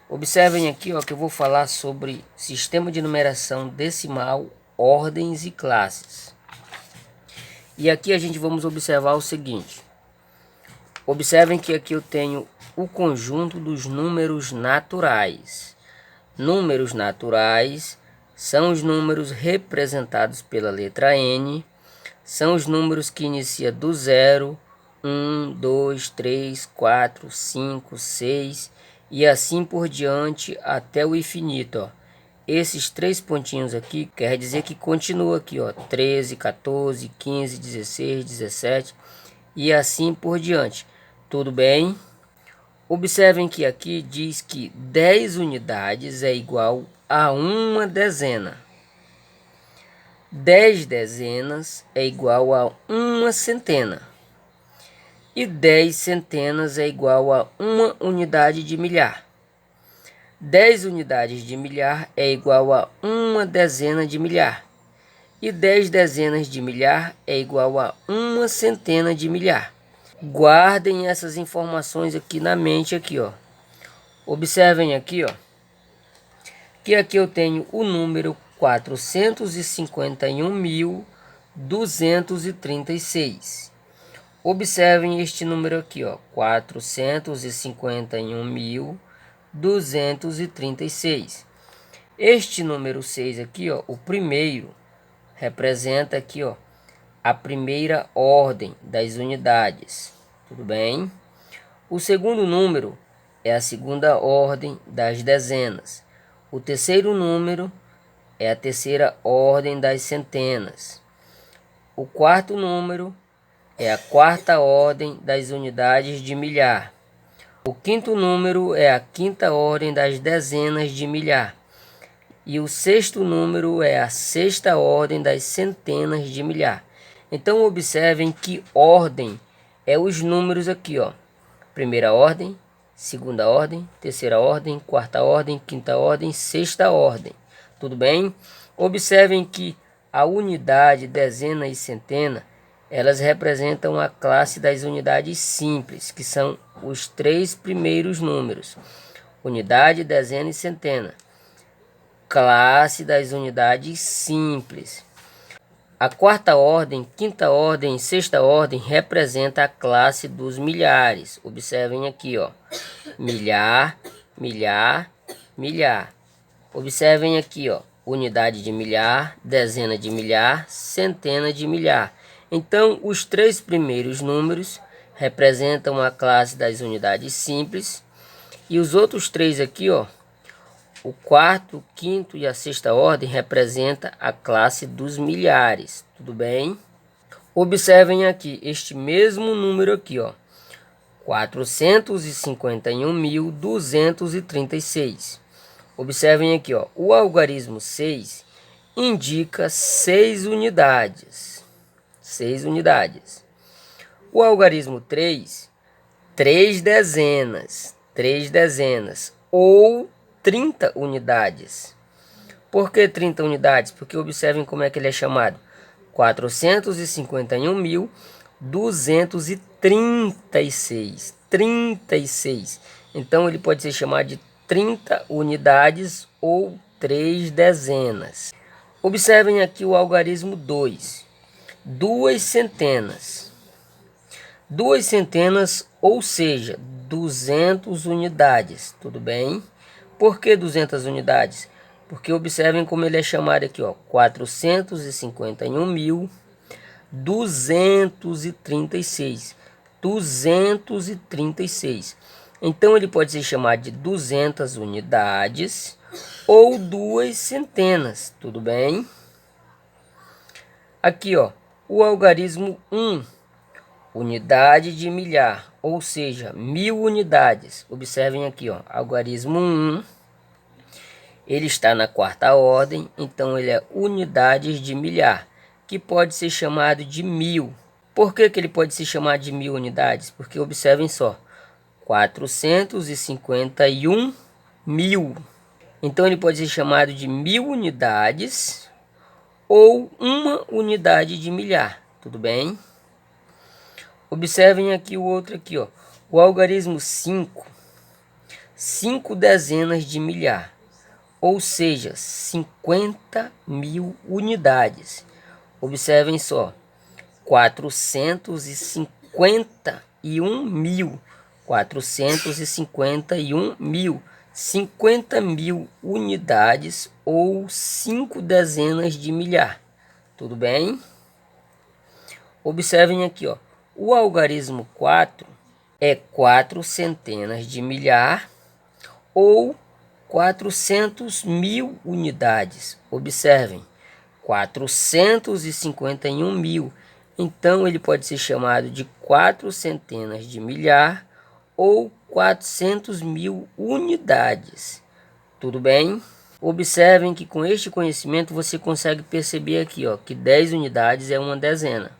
Observem aqui, ó, que eu vou falar sobre sistema de numeração decimal, ordens e classes. E aqui a gente vamos observar o seguinte. Observem que aqui eu tenho o conjunto dos números naturais. Números naturais são os números representados pela letra N. São os números que iniciam do 0, 1, 2, 3, 4, 5, 6 e assim por diante até o infinito, ó. Esses três pontinhos aqui quer dizer que continua aqui, ó, 13, 14, 15, 16, 17 e assim por diante. Tudo bem? Observem que aqui diz que 10 unidades é igual a uma dezena. 10 dezenas é igual a uma centena. E 10 centenas é igual a uma unidade de milhar. 10 unidades de milhar é igual a uma dezena de milhar. E 10 dezenas de milhar é igual a uma centena de milhar. Guardem essas informações aqui na mente aqui, ó. Observem aqui, ó, que aqui eu tenho o número 451.236. Observem este número aqui, ó, 451.236. Este número 6 aqui, ó, o primeiro, representa aqui, ó, a primeira ordem das unidades. Tudo bem? O segundo número é a segunda ordem das dezenas. O terceiro número é a terceira ordem das centenas. O quarto número é a quarta ordem das unidades de milhar. O quinto número é a quinta ordem das dezenas de milhar. E o sexto número é a sexta ordem das centenas de milhar. Então observem que ordem é os números aqui, ó. Primeira ordem, segunda ordem, terceira ordem, quarta ordem, quinta ordem, sexta ordem. Tudo bem? Observem que a unidade, dezena e centena, elas representam a classe das unidades simples, que são os três primeiros números. Unidade, dezena e centena. Classe das unidades simples. A quarta ordem, quinta ordem e sexta ordem representa a classe dos milhares. Observem aqui, ó. Milhar, milhar, milhar. Observem aqui, ó. Unidade de milhar, dezena de milhar, centena de milhar. Então, os três primeiros números representam a classe das unidades simples. E os outros três aqui, ó. O quarto, o quinto e a sexta ordem representa a classe dos milhares. Tudo bem? Observem aqui este mesmo número aqui, ó. 451.236. Observem aqui, ó. O algarismo 6 indica 6 unidades. 6 unidades. O algarismo 3, 3 dezenas. 3 dezenas. Ou 30 unidades. Por que 30 unidades? Porque observem como é que ele é chamado. 451.236. 36. Então ele pode ser chamado de 30 unidades ou 3 dezenas. Observem aqui o algarismo 2. 2 centenas. 2 centenas, ou seja, 200 unidades. Tudo bem? Por que 200 unidades? Porque observem como ele é chamado aqui, ó, 451.236. 236. Então ele pode ser chamado de 200 unidades ou 2 centenas, tudo bem? Aqui, ó, o algarismo 1, unidade de milhar, ou seja, 1000 unidades. Observem aqui, ó, algarismo 1, ele está na quarta ordem, então ele é unidades de milhar, que pode ser chamado de 1000. Por que ele pode ser chamado de 1000 unidades? Porque observem só, 451.000. Então ele pode ser chamado de 1000 unidades ou uma unidade de milhar, tudo bem? Observem aqui o outro aqui, ó. O algarismo 5. 5 dezenas de milhar, ou seja, 50.000 unidades. Observem só, 451.000, 451.000, 50.000 unidades ou 5 dezenas de milhar. Tudo bem? Observem aqui, ó, o algarismo 4 é 4 centenas de milhar ou 400.000 unidades. Observem, 451.000. Então, ele pode ser chamado de 4 centenas de milhar ou 400.000 unidades. Tudo bem? Observem que com este conhecimento você consegue perceber aqui, ó, que 10 unidades é uma dezena.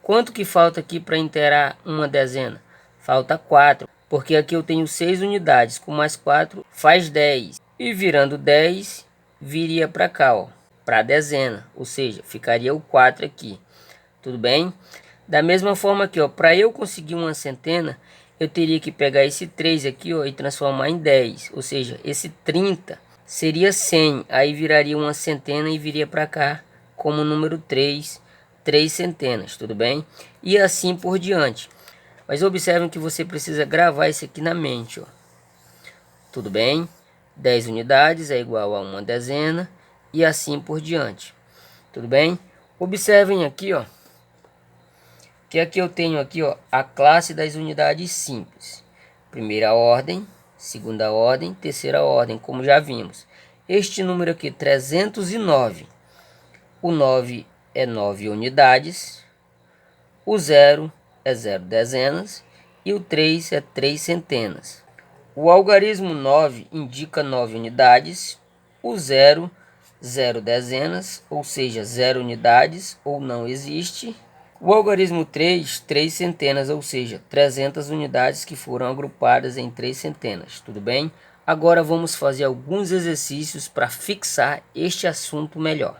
Quanto que falta aqui para inteirar uma dezena? Falta 4, porque aqui eu tenho 6 unidades, com mais 4 faz 10. E virando 10, viria para cá, ó, para a dezena, ou seja, ficaria o 4 aqui. Tudo bem? Da mesma forma aqui, ó, para eu conseguir uma centena, eu teria que pegar esse 3 aqui, ó, e transformar em 10, ou seja, esse 30 seria 100, aí viraria uma centena e viria para cá como número 3, 3 centenas, tudo bem? E assim por diante. Mas observem que você precisa gravar isso aqui na mente, ó. Tudo bem? 10 unidades é igual a uma dezena e assim por diante. Tudo bem? Observem aqui, ó, que aqui eu tenho aqui, ó, a classe das unidades simples. Primeira ordem, segunda ordem, terceira ordem, como já vimos. Este número aqui, 309. O 9 é 9 unidades. O 0 é 0 dezenas. E o 3 é 3 centenas. O algarismo 9 indica 9 unidades. O 0, 0 dezenas, ou seja, 0 unidades ou não existe. O algarismo 3, 3 centenas, ou seja, 300 unidades que foram agrupadas em 3 centenas, tudo bem? Agora vamos fazer alguns exercícios para fixar este assunto melhor.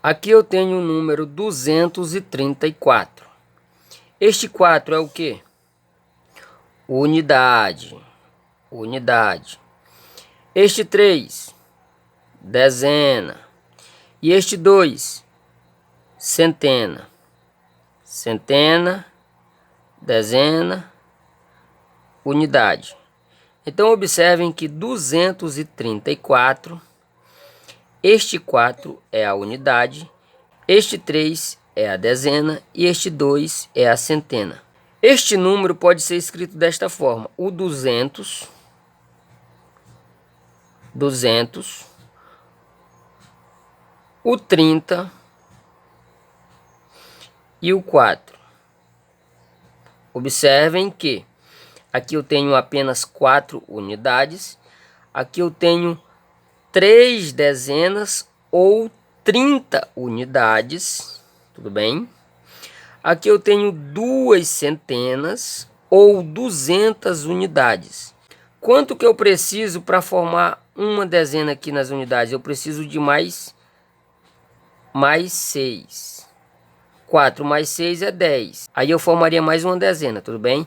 Aqui eu tenho o número 234. Este 4 é o que? Unidade. Unidade. Este 3, dezena. E este 2, centena. Centena, dezena, unidade. Então observem que 234, este 4 é a unidade, este 3 é a dezena e este 2 é a centena. Este número pode ser escrito desta forma: o 200, o 30 e o 4. Observem que aqui eu tenho apenas 4 unidades. Aqui eu tenho 3 dezenas ou 30 unidades. Tudo bem? Aqui eu tenho 2 centenas ou 200 unidades. Quanto que eu preciso para formar uma dezena aqui nas unidades? Eu preciso de mais 6. 4 mais 6 é 10. Aí eu formaria mais uma dezena, tudo bem?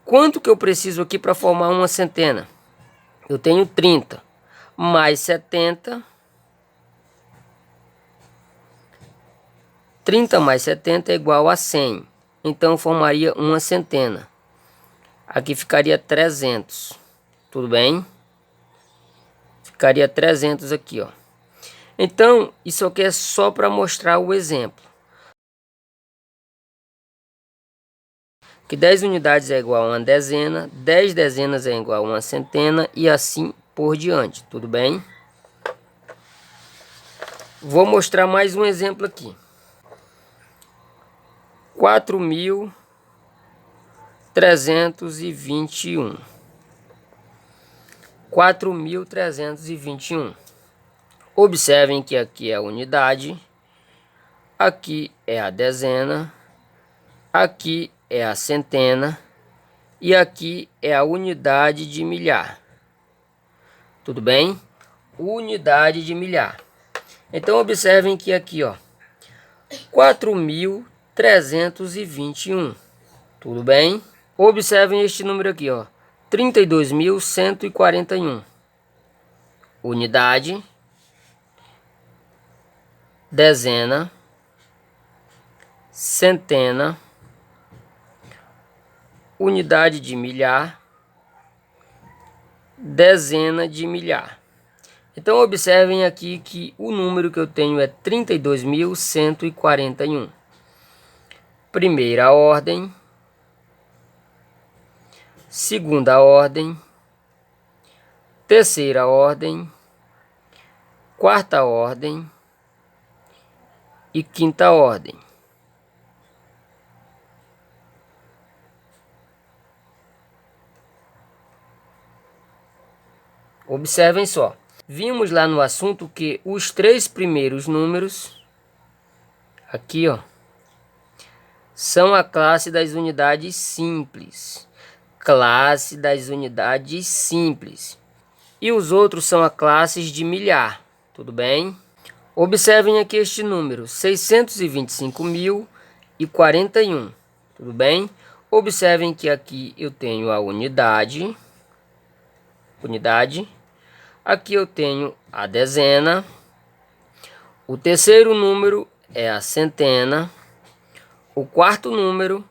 Quanto que eu preciso aqui para formar uma centena? Eu tenho 30 mais 70. 30 mais 70 é igual a 100. Então eu formaria uma centena. Aqui ficaria 300. Tudo bem? Ficaria 300 aqui, ó. Então, isso aqui é só para mostrar o exemplo. Que 10 unidades é igual a uma dezena, 10 dezenas é igual a uma centena e assim por diante, tudo bem? Vou mostrar mais um exemplo aqui. 4.321. 4.321. Observem que aqui é a unidade, aqui é a dezena, aqui é a centena e aqui é a unidade de milhar. Tudo bem? Unidade de milhar. Então observem que aqui, ó, 4.321. Tudo bem? Observem este número aqui, ó, 32.141. Unidade, dezena, centena, unidade de milhar, dezena de milhar. Então observem aqui que o número que eu tenho é 32.141. Primeira ordem, segunda ordem, terceira ordem, quarta ordem e quinta ordem. Observem só. Vimos lá no assunto que os três primeiros números, aqui ó, são a classe das unidades simples. Classe das unidades simples. E os outros são a classes de milhar. Tudo bem? Observem aqui este número, 625.041. Tudo bem? Observem que aqui eu tenho a unidade. Aqui eu tenho a dezena. O terceiro número é a centena. O quarto número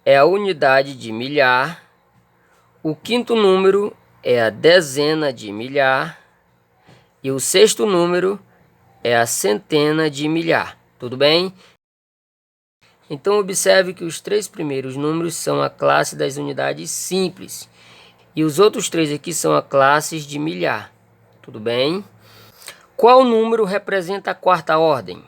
é a unidade de milhar. O quinto número é a dezena de milhar. E o sexto número é a centena de milhar. Tudo bem? Então observe que os três primeiros números são a classe das unidades simples. E os outros três aqui são a classes de milhar. Tudo bem? Qual número representa a quarta ordem?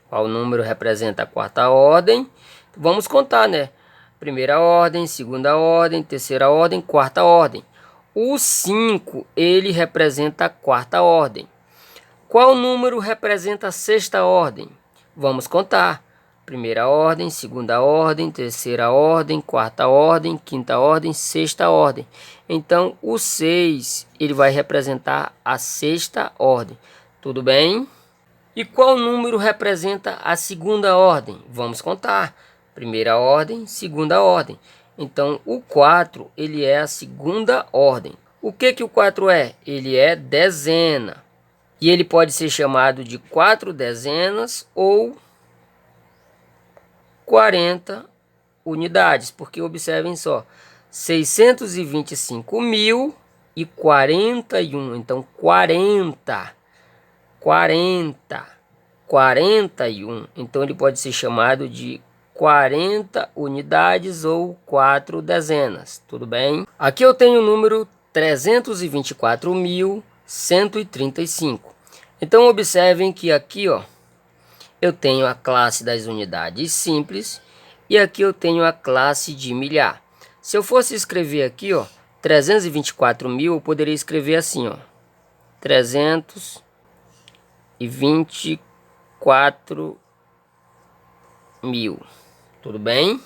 Qual número representa a quarta ordem? Vamos contar, né? Primeira ordem, segunda ordem, terceira ordem, quarta ordem. O 5, ele representa a quarta ordem. Qual número representa a sexta ordem? Vamos contar. Primeira ordem, segunda ordem, terceira ordem, quarta ordem, quinta ordem, sexta ordem. Então, o 6, ele vai representar a sexta ordem. Tudo bem? E qual número representa a segunda ordem? Vamos contar. Primeira ordem, segunda ordem. Então, o 4, ele é a segunda ordem. O que o 4 é? Ele é dezena. E ele pode ser chamado de 4 dezenas ou 40 unidades. Porque observem só, 625.041. Então, 41. Então, ele pode ser chamado de 40 unidades ou 4 dezenas. Tudo bem? Aqui eu tenho o número 324.135. Então, observem que aqui, ó, eu tenho a classe das unidades simples e aqui eu tenho a classe de milhar. Se eu fosse escrever aqui, ó, 324.000, eu poderia escrever assim, ó, 324.000. Tudo bem?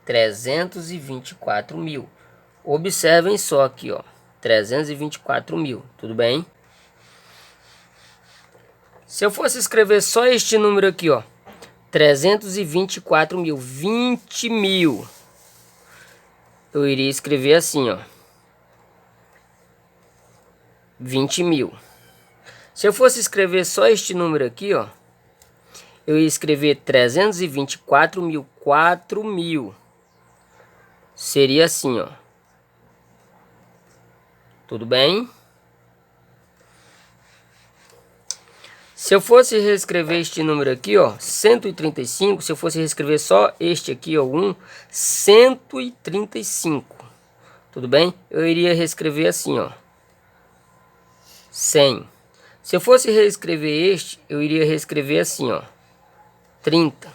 324.000. Observem só aqui, ó, 324.000. Tudo bem? Se eu fosse escrever só este número aqui, ó, 324.000, 20.000, eu iria escrever assim, ó, 20.000. Se eu fosse escrever só este número aqui, ó, eu ia escrever 324.000, 4.000. Seria assim, ó. Tudo bem? Se eu fosse reescrever este número aqui, ó, 135, se eu fosse reescrever só este aqui, ó, 135. Tudo bem? Eu iria reescrever assim, ó, 100. Se eu fosse reescrever este, eu iria reescrever assim, ó, 30.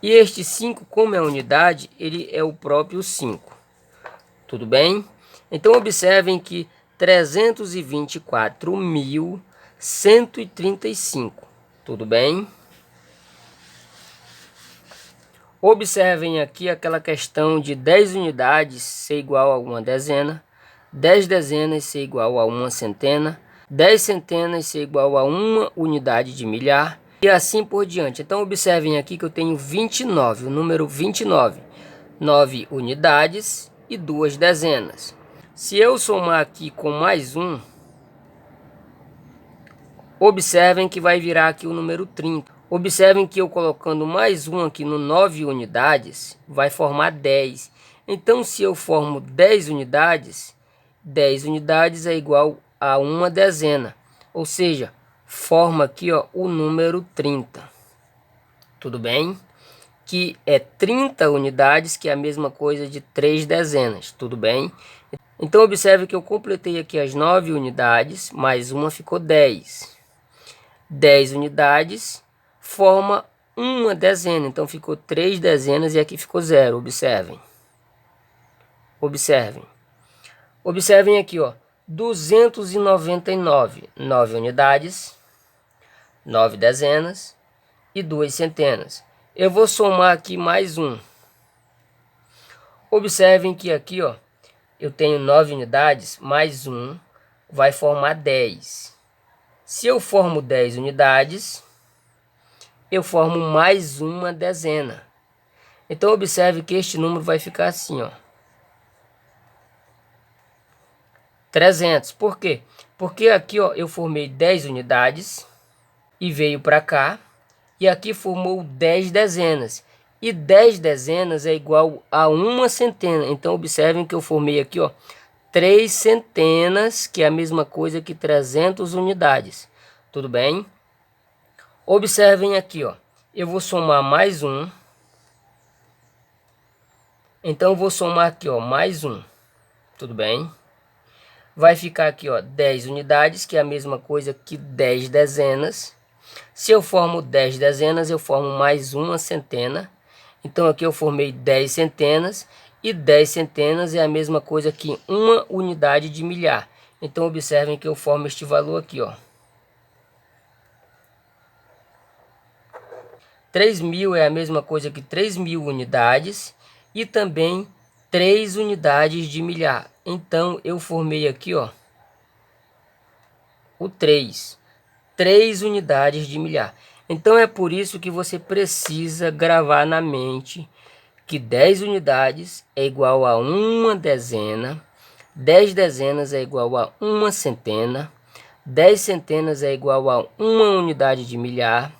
E este 5, como é unidade, ele é o próprio 5. Tudo bem? Então, observem que 324.135. Tudo bem? Observem aqui aquela questão de 10 unidades ser igual a uma dezena, 10 dezenas ser igual a uma centena, 10 centenas ser igual a uma unidade de milhar e assim por diante. Então, observem aqui que eu tenho 29, o número 29. 9 unidades e 2 dezenas. Se eu somar aqui com mais 1, observem que vai virar aqui o número 30. Observem que eu colocando mais 1 aqui no 9 unidades, vai formar 10. Então, se eu formo 10 unidades é igual a uma dezena. Ou seja, forma aqui ó, o número 30. Tudo bem? Que é 30 unidades, que é a mesma coisa de 3 dezenas. Tudo bem? Então, observe que eu completei aqui as 9 unidades, mais uma ficou 10. 10 unidades forma uma dezena, então ficou 3 dezenas e aqui ficou 0. Observem. Observem. Observem aqui, ó, 299, 9 unidades, 9 dezenas e 2 centenas. Eu vou somar aqui mais um. Observem que aqui, ó, eu tenho 9 unidades, mais um vai formar 10. Se eu formo 10 unidades, eu formo mais uma dezena. Então, observe que este número vai ficar assim, ó. 300. Por quê? Porque aqui, ó, eu formei 10 unidades e veio para cá. E aqui formou 10 dezenas. E 10 dezenas é igual a uma centena. Então, observem que eu formei aqui, ó, 3 centenas, que é a mesma coisa que 300 unidades. Tudo bem? Observem aqui, ó. Eu vou somar mais um. Então, eu vou somar aqui, ó, mais um. Tudo bem? Vai ficar aqui, ó, 10 unidades, que é a mesma coisa que 10 dezenas. Se eu formo 10 dezenas, eu formo mais uma centena. Então, aqui eu formei 10 centenas. E 10 centenas é a mesma coisa que uma unidade de milhar. Então, observem que eu formo este valor aqui, ó. 3.000 é a mesma coisa que 3.000 unidades. E também 3 unidades de milhar. Então, eu formei aqui, ó, o 3. 3 unidades de milhar. Então, é por isso que você precisa gravar na mente que 10 unidades é igual a uma dezena. 10 dezenas é igual a uma centena. 10 centenas é igual a uma unidade de milhar.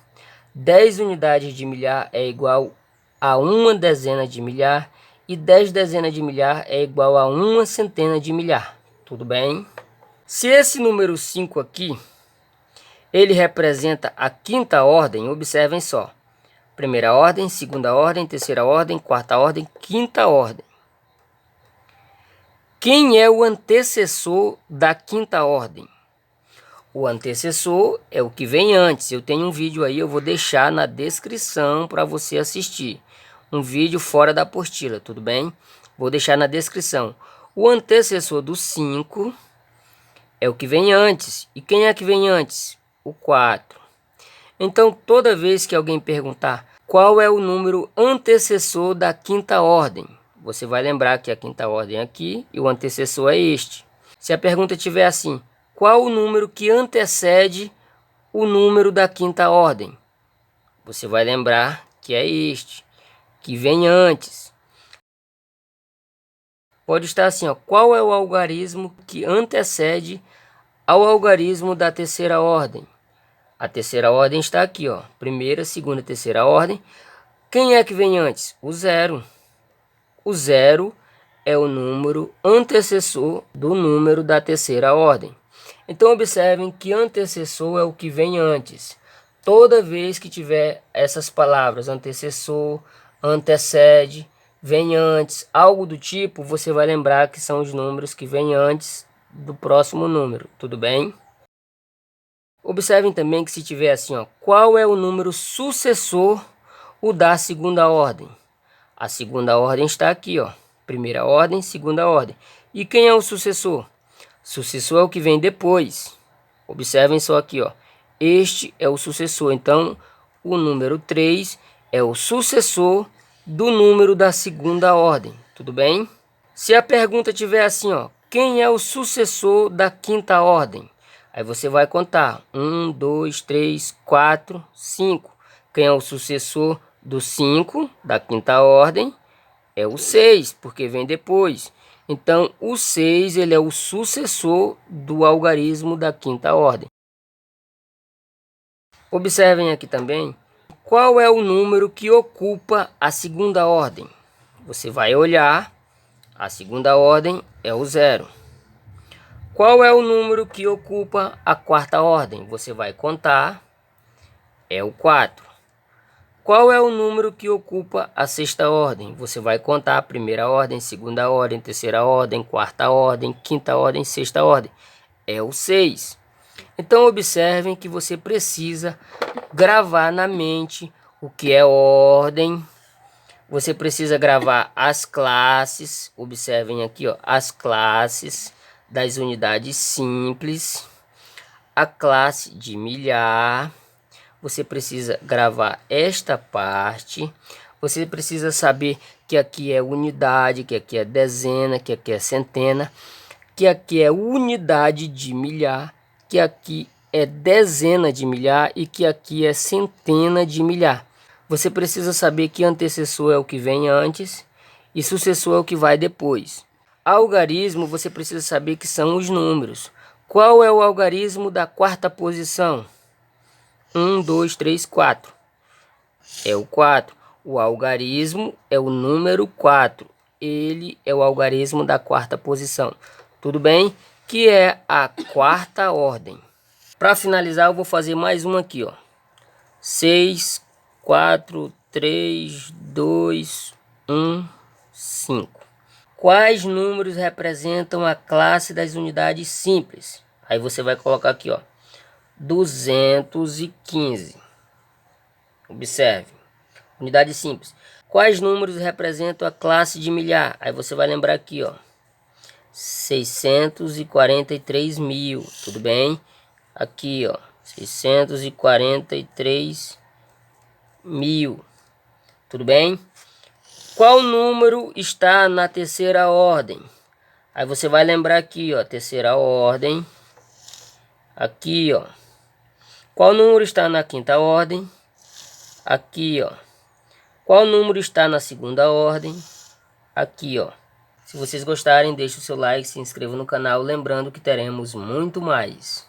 10 unidades de milhar é igual a uma dezena de milhar. E 10 dezenas de milhar é igual a uma centena de milhar. Tudo bem? Se esse número 5 aqui, ele representa a quinta ordem, observem só. Primeira ordem, segunda ordem, terceira ordem, quarta ordem, quinta ordem. Quem é o antecessor da quinta ordem? O antecessor é o que vem antes. Eu tenho um vídeo aí, eu vou deixar na descrição para você assistir. Um vídeo fora da apostila, tudo bem? Vou deixar na descrição. O antecessor do 5 é o que vem antes. E quem é que vem antes? O 4. Então, toda vez que alguém perguntar qual é o número antecessor da quinta ordem, você vai lembrar que a quinta ordem é aqui e o antecessor é este. Se a pergunta tiver assim, qual o número que antecede o número da quinta ordem? Você vai lembrar que é este, que vem antes. Pode estar assim, ó, qual é o algarismo que antecede ao algarismo da terceira ordem? A terceira ordem está aqui, ó. Primeira, segunda, terceira ordem. Quem é que vem antes? O zero. O zero é o número antecessor do número da terceira ordem. Então, observem que antecessor é o que vem antes. Toda vez que tiver essas palavras, antecessor, antecede, vem antes, algo do tipo, você vai lembrar que são os números que vêm antes do próximo número. Tudo bem? Observem também que se tiver assim, ó, qual é o número sucessor, o da segunda ordem? A segunda ordem está aqui, ó. Primeira ordem, segunda ordem. E quem é o sucessor? Sucessor é o que vem depois. Observem só aqui, ó. Este é o sucessor. Então, o número 3 é o sucessor do número da segunda ordem. Tudo bem? Se a pergunta tiver assim, ó, quem é o sucessor da quinta ordem? Aí você vai contar 1, 2, 3, 4, 5. Quem é o sucessor do 5 da quinta ordem? É o 6, porque vem depois. Então, o 6 ele é o sucessor do algarismo da quinta ordem. Observem aqui também, qual é o número que ocupa a segunda ordem? Você vai olhar, a segunda ordem é o 0. Qual é o número que ocupa a quarta ordem? Você vai contar, é o 4. Qual é o número que ocupa a sexta ordem? Você vai contar a primeira ordem, segunda ordem, terceira ordem, quarta ordem, quinta ordem, sexta ordem. É o 6. Então observem que você precisa gravar na mente o que é ordem. Você precisa gravar as classes. Observem aqui, ó, as classes das unidades simples, a classe de milhar. Você precisa gravar esta parte. Você precisa saber que aqui é unidade, que aqui é dezena, que aqui é centena, que aqui é unidade de milhar, que aqui é dezena de milhar e que aqui é centena de milhar. Você precisa saber que antecessor é o que vem antes e sucessor é o que vai depois. Algarismo, você precisa saber que são os números. Qual é o algarismo da quarta posição? 1, 2, 3, 4. É o 4. O algarismo é o número 4. Ele é o algarismo da quarta posição. Tudo bem? Que é a quarta ordem. Para finalizar, eu vou fazer mais uma aqui, ó. 6, 4, 3, 2, 1, 5. Quais números representam a classe das unidades simples? Aí você vai colocar aqui, ó, 215. Observe. Unidade simples. Quais números representam a classe de milhar? Aí você vai lembrar aqui, ó, 643 mil. Tudo bem? Aqui, ó, 643 mil. Tudo bem? Qual número está na terceira ordem? Aí você vai lembrar aqui, ó, terceira ordem. Aqui, ó. Qual número está na quinta ordem? Aqui, ó. Qual número está na segunda ordem? Aqui, ó. Se vocês gostarem, deixe o seu like, se inscreva no canal, lembrando que teremos muito mais.